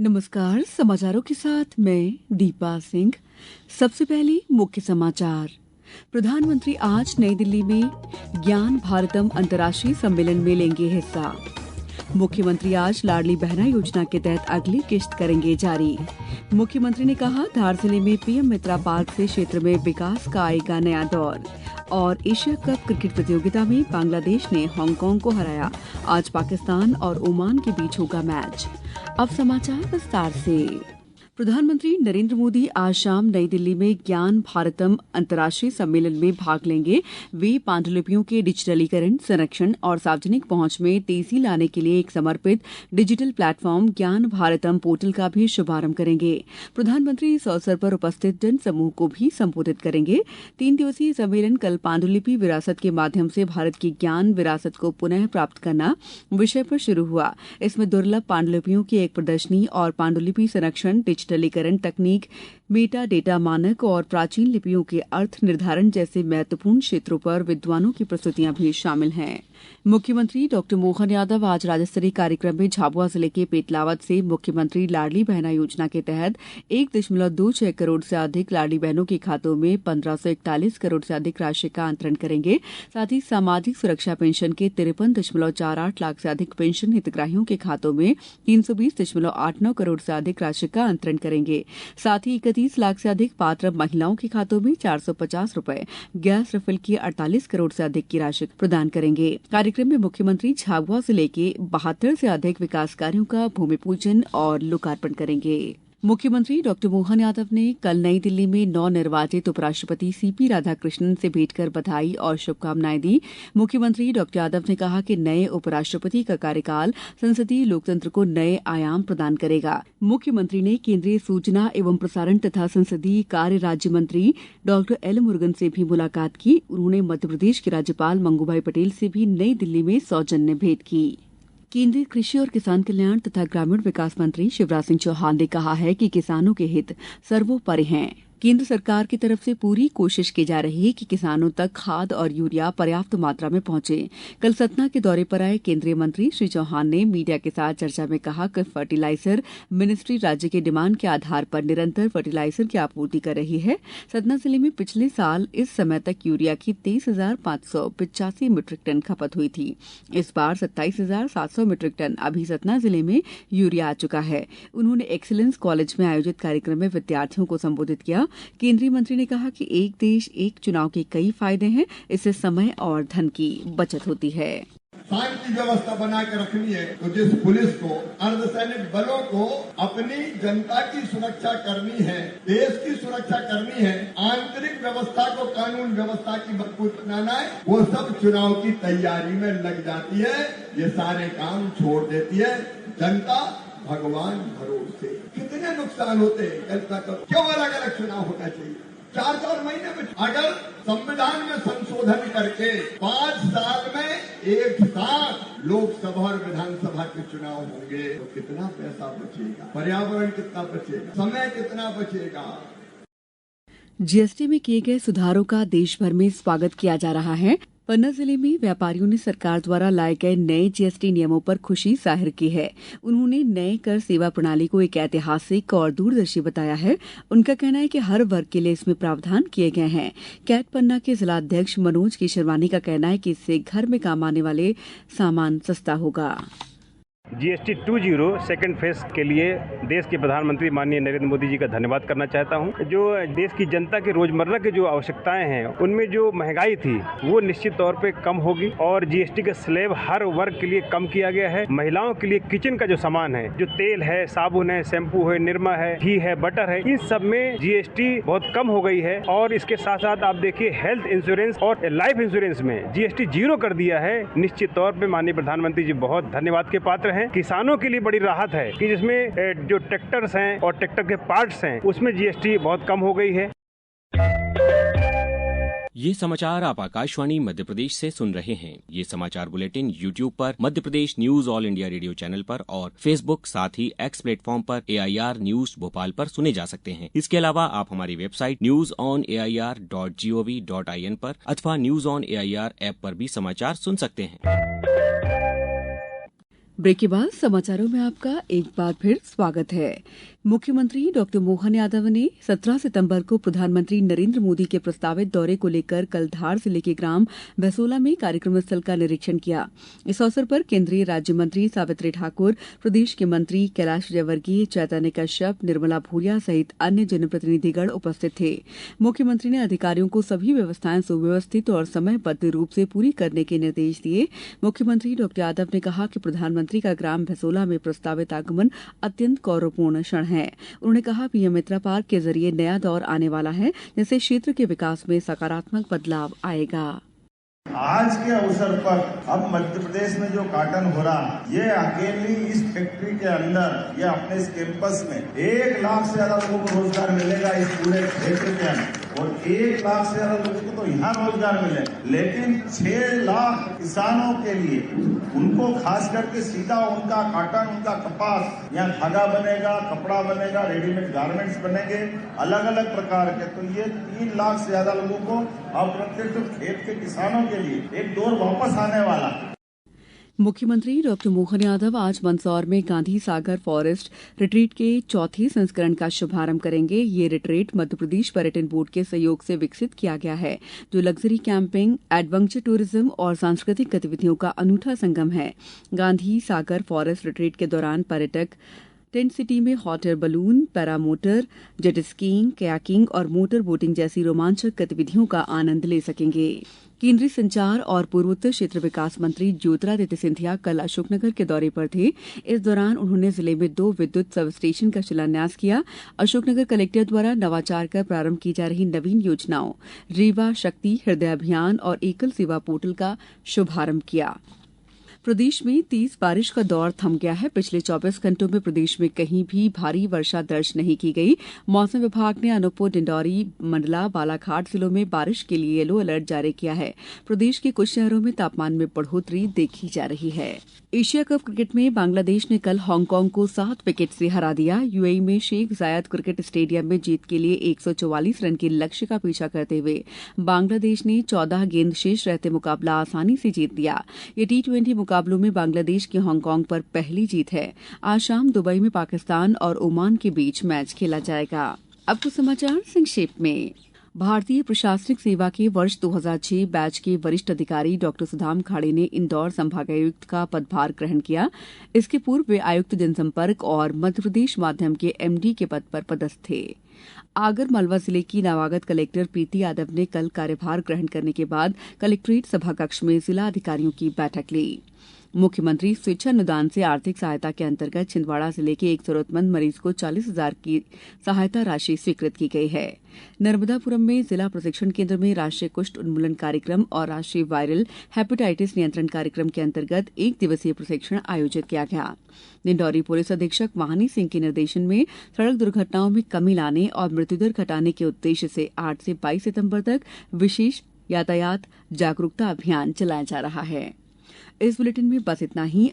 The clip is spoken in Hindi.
नमस्कार। समाचारों के साथ मैं दीपा सिंह। सबसे पहले मुख्य समाचार। प्रधानमंत्री आज नई दिल्ली में ज्ञान भारतम अंतर्राष्ट्रीय सम्मेलन में लेंगे हिस्सा। मुख्यमंत्री आज लाडली बहना योजना के तहत अगली किश्त करेंगे जारी। मुख्यमंत्री ने कहा, धार जिले में पीएम मित्रा पार्क से क्षेत्र में विकास का आएगा नया दौर। और एशिया कप क्रिकेट प्रतियोगिता में बांग्लादेश ने हांगकांग को हराया। आज पाकिस्तान और ओमान के बीच होगा मैच। अब समाचार विस्तार से। प्रधानमंत्री नरेंद्र मोदी आज शाम नई दिल्ली में ज्ञान भारतम अंतर्राष्ट्रीय सम्मेलन में भाग लेंगे। वे पांडुलिपियों के डिजिटलीकरण, संरक्षण और सार्वजनिक पहुंच में तेजी लाने के लिए एक समर्पित डिजिटल प्लेटफॉर्म ज्ञान भारतम पोर्टल का भी शुभारंभ करेंगे। प्रधानमंत्री इस अवसर पर उपस्थित जन समूह को भी संबोधित करेंगे। 3 दिवसीय सम्मेलन कल पांडुलिपि विरासत के माध्यम से भारत की ज्ञान विरासत को पुनः प्राप्त करना विषय पर शुरू हुआ। इसमें दुर्लभ पांडुलिपियों की एक प्रदर्शनी और पांडुलिपि संरक्षण, डिजिटलीकरण तकनीक, मेटा डेटा मानक और प्राचीन लिपियों के अर्थ निर्धारण जैसे महत्वपूर्ण क्षेत्रों पर विद्वानों की प्रस्तुतियां भी शामिल हैं। मुख्यमंत्री डॉक्टर मोहन यादव आज राज्य स्तरीय कार्यक्रम में झाबुआ जिले के पेटलावद से मुख्यमंत्री लाडली बहना योजना के तहत 1.26 करोड़ से अधिक लाडली बहनों के खातों में 1541 करोड़ से अधिक राशि का अंतरण करेंगे। साथ ही सामाजिक सुरक्षा पेंशन के 53.48 लाख से अधिक पेंशन हितग्राहियों के खातों में 320.89 करोड़ से अधिक राशि का अंतरण करेंगे। साथ ही 31 लाख से अधिक पात्र महिलाओं के खातों में 450 रुपए, गैस रिफिल की 48 करोड़ से अधिक की राशि प्रदान करेंगे। कार्यक्रम में मुख्यमंत्री झाबुआ जिले के 72 से अधिक विकास कार्यों का भूमि पूजन और लोकार्पण करेंगे। मुख्यमंत्री डॉक्टर मोहन यादव ने कल नई दिल्ली में नवनिर्वाचित उपराष्ट्रपति सीपी राधाकृष्णन से भेंट कर बधाई और शुभकामनाएं दी। मुख्यमंत्री डॉक्टर यादव ने कहा कि नए उपराष्ट्रपति का कार्यकाल संसदीय लोकतंत्र को नए आयाम प्रदान करेगा। मुख्यमंत्री ने केंद्रीय सूचना एवं प्रसारण तथा संसदीय कार्य राज्य मंत्री डॉक्टर एल मुरुगन से भी मुलाकात की। उन्होंने मध्यप्रदेश के राज्यपाल मंगूभाई पटेल से भी नई दिल्ली में सौजन्य भेंट की। केंद्रीय कृषि और किसान कल्याण तथा ग्रामीण विकास मंत्री शिवराज सिंह चौहान ने कहा है कि किसानों के हित सर्वोपरि हैं। केंद्र सरकार की तरफ से पूरी कोशिश की जा रही है कि किसानों तक खाद और यूरिया पर्याप्त मात्रा में पहुंचे। कल सतना के दौरे पर आए केंद्रीय मंत्री श्री चौहान ने मीडिया के साथ चर्चा में कहा कि फर्टिलाइजर मिनिस्ट्री राज्य की डिमांड के आधार पर निरंतर फर्टिलाइजर की आपूर्ति कर रही है। सतना जिले में पिछले साल इस समय तक यूरिया की 23,585 मीट्रिक टन खपत हुई थी। इस बार 27,700 मीट्रिक टन अभी सतना जिले में यूरिया आ चुका है। उन्होंने एक्सीलेंस कॉलेज में आयोजित कार्यक्रम में विद्यार्थियों को संबोधित किया। केंद्रीय मंत्री ने कहा कि एक देश एक चुनाव के कई फायदे हैं। इससे समय और धन की बचत होती है। शांति व्यवस्था बना के रखनी है तो जिस पुलिस को, अर्धसैनिक बलों को अपनी जनता की सुरक्षा करनी है, देश की सुरक्षा करनी है, आंतरिक व्यवस्था को, कानून व्यवस्था की मजबूत बनाना है, वो सब चुनाव की तैयारी में लग जाती है। ये सारे काम छोड़ देती है जनता भगवान भरोसे। कितने नुकसान होते हैं जनता को, क्यों अलग अलग चुनाव होना चाहिए 4-4 महीने में? अगर संविधान में संशोधन करके 5 साल में एक साथ लोकसभा और विधानसभा के चुनाव होंगे तो कितना पैसा बचेगा, पर्यावरण कितना बचेगा, समय कितना बचेगा। जीएसटी में किए गए सुधारों का देश भर में स्वागत किया जा रहा है। पन्ना जिले में व्यापारियों ने सरकार द्वारा लाए गए नए जीएसटी नियमों पर खुशी जाहिर की है। उन्होंने नए कर सेवा प्रणाली को एक ऐतिहासिक और दूरदर्शी बताया है। उनका कहना है कि हर वर्ग के लिए इसमें प्रावधान किए गए हैं। कैट पन्ना के जिलाध्यक्ष मनोज की शर्वानी का कहना है कि इससे घर में काम आने वाले सामान सस्ता होगा। जीएसटी 2.0 सेकंड फेज के लिए देश के प्रधानमंत्री माननीय नरेंद्र मोदी जी का धन्यवाद करना चाहता हूं। जो देश की जनता के रोजमर्रा के जो आवश्यकताएं हैं उनमें जो महंगाई थी वो निश्चित तौर पे कम होगी और जीएसटी का स्लैब हर वर्ग के लिए कम किया गया है। महिलाओं के लिए किचन का जो सामान है, जो तेल है, साबुन है, शैम्पू है, निरमा है, घी है, बटर है, इन सब में जीएसटी बहुत कम हो गई है। और इसके साथ साथ आप देखिए हेल्थ इंश्योरेंस और लाइफ इंश्योरेंस में जीएसटी 0 कर दिया है। निश्चित तौर पे माननीय प्रधानमंत्री जी बहुत धन्यवाद के पात्र हैं। किसानों के लिए बड़ी राहत है कि जिसमें जो ट्रैक्टर्स हैं और ट्रैक्टर के पार्ट्स हैं उसमें जीएसटी बहुत कम हो गई है। ये समाचार आप आकाशवाणी मध्य प्रदेश से सुन रहे हैं। ये समाचार बुलेटिन यूट्यूब पर Madhya Pradesh news All India Radio channel पर और फेसबुक साथ ही एक्स प्लेटफॉर्म पर AIR न्यूज भोपाल पर सुने जा सकते हैं। इसके अलावा आप हमारी वेबसाइट newsonair.gov.in पर अथवा न्यूज ऑन AIR ऐप पर भी समाचार सुन सकते हैं। ब्रेक के बाद समाचारों में आपका एक बार फिर स्वागत है। मुख्यमंत्री डॉक्टर मोहन यादव ने 17 सितंबर को प्रधानमंत्री नरेंद्र मोदी के प्रस्तावित दौरे को लेकर कल धार जिले के ग्राम भैसोला में कार्यक्रम स्थल का निरीक्षण किया। इस अवसर पर केंद्रीय राज्य मंत्री सावित्री ठाकुर, प्रदेश के मंत्री कैलाश विजयवर्गीय, चैतन्य कश्यप, निर्मला भूरिया सहित अन्य जनप्रतिनिधिगण उपस्थित थे। मुख्यमंत्री ने अधिकारियों को सभी व्यवस्थाएं सुव्यवस्थित और समयबद्ध रूप से पूरी करने के निर्देश दिए। मुख्यमंत्री डॉक्टर यादव ने कहा कि प्रधानमंत्री का ग्राम भैसोला में प्रस्तावित आगमन अत्यंत गौरवपूर्ण क्षण है। उन्होंने कहा पीएम मित्रा पार्क के जरिए नया दौर आने वाला है, जिससे क्षेत्र के विकास में सकारात्मक बदलाव आएगा। आज के अवसर पर अब मध्य प्रदेश में जो कॉटन हो रहा, ये अकेली इस फैक्ट्री के अंदर या अपने इस कैंपस में 1 लाख से ज्यादा लोगों को रोजगार मिलेगा इस पूरे क्षेत्र के अंदर, और 1 लाख से ज्यादा लोगों को तो यहाँ रोजगार मिलेगा। लेकिन 6 लाख किसानों के लिए उनको खास करके सीधा उनका कॉटन, उनका कपास, यहाँ धागा बनेगा, कपड़ा बनेगा, रेडीमेड गारमेंट्स बनेंगे अलग अलग प्रकार के। तो ये 3 लाख से ज्यादा लोगों को अप्रत्यक्ष खेत के किसानों के लिए एक दौर वापस आने वाला। मुख्यमंत्री डॉक्टर मोहन यादव आज मंदसौर में गांधी सागर फॉरेस्ट रिट्रीट के 4थे संस्करण का शुभारंभ करेंगे। ये रिट्रीट मध्यप्रदेश पर्यटन बोर्ड के सहयोग से विकसित किया गया है, जो लग्जरी कैंपिंग, एडवेंचर टूरिज्म और सांस्कृतिक गतिविधियों का अनूठा संगम है। गांधी सागर फॉरेस्ट रिट्रीट के दौरान पर्यटक टेंट सिटी में hot air balloon, paramotor, jet skiing, kayaking और मोटर बोटिंग जैसी रोमांचक गतिविधियों का आनंद ले सकेंगे। केंद्रीय संचार और पूर्वोत्तर क्षेत्र विकास मंत्री ज्योतिरादित्य सिंधिया कल अशोकनगर के दौरे पर थे। इस दौरान उन्होंने जिले में 2 विद्युत सब स्टेशन का शिलान्यास किया। अशोकनगर कलेक्टर द्वारा नवाचार कर प्रारंभ की जा रही नवीन योजनाओं रीवा शक्ति हृदय अभियान और एकल सेवा पोर्टल का शुभारंभ किया। प्रदेश में तेज बारिश का दौर थम गया है। पिछले 24 घंटों में प्रदेश में कहीं भी भारी वर्षा दर्ज नहीं की गई। मौसम विभाग ने अनूपपुर, डिंडौरी, मंडला, बालाघाट जिलों में बारिश के लिए येलो अलर्ट जारी किया है। प्रदेश के कुछ शहरों में तापमान में बढ़ोतरी देखी जा रही है। एशिया कप क्रिकेट में बांग्लादेश ने कल हांगकांग को 7 विकेट से हरा दिया। यूएई में शेख जायद क्रिकेट स्टेडियम में जीत के लिए 144 रन के लक्ष्य का पीछा करते हुए बांग्लादेश ने 14 गेंद शेष रहते मुकाबला आसानी से जीत लिया। ये T20 मुकाबलों में बांग्लादेश की हांगकांग पर पहली जीत है। आज शाम दुबई में पाकिस्तान और ओमान के बीच मैच खेला जाएगा। अब कुछ समाचार संक्षेप में। भारतीय प्रशासनिक सेवा के वर्ष 2006 बैच के वरिष्ठ अधिकारी डॉक्टर सुदाम खाड़े ने इंदौर संभागायुक्त का पदभार ग्रहण किया। इसके पूर्व वे आयुक्त जनसंपर्क और मध्यप्रदेश माध्यम के MD के पद पर पदस्थ थे। आगर मालवा जिले की नवागत कलेक्टर प्रीति यादव ने कल कार्यभार ग्रहण करने के बाद कलेक्ट्रेट सभाकक्ष में जिला अधिकारियों की बैठक ली। मुख्यमंत्री स्वेच्छानुदान से आर्थिक सहायता के अंतर्गत छिंदवाड़ा जिले के एक जरूरतमंद मरीज को 40,000 की सहायता राशि स्वीकृत की गई है। नर्मदापुरम में जिला प्रशिक्षण केंद्र में राष्ट्रीय कुष्ठ उन्मूलन कार्यक्रम और राष्ट्रीय वायरल हेपेटाइटिस नियंत्रण कार्यक्रम के अंतर्गत 1 दिवसीय प्रशिक्षण आयोजित किया गया। डिंडौरी पुलिस अधीक्षक वाहनी सिंह के निर्देशन में सड़क दुर्घटनाओं में कमी लाने और मृत्युदर घटाने के उद्देश्य से 8 से 22 सितंबर तक विशेष यातायात जागरूकता अभियान चलाया जा रहा है। इस बुलेटिन में बस इतना ही।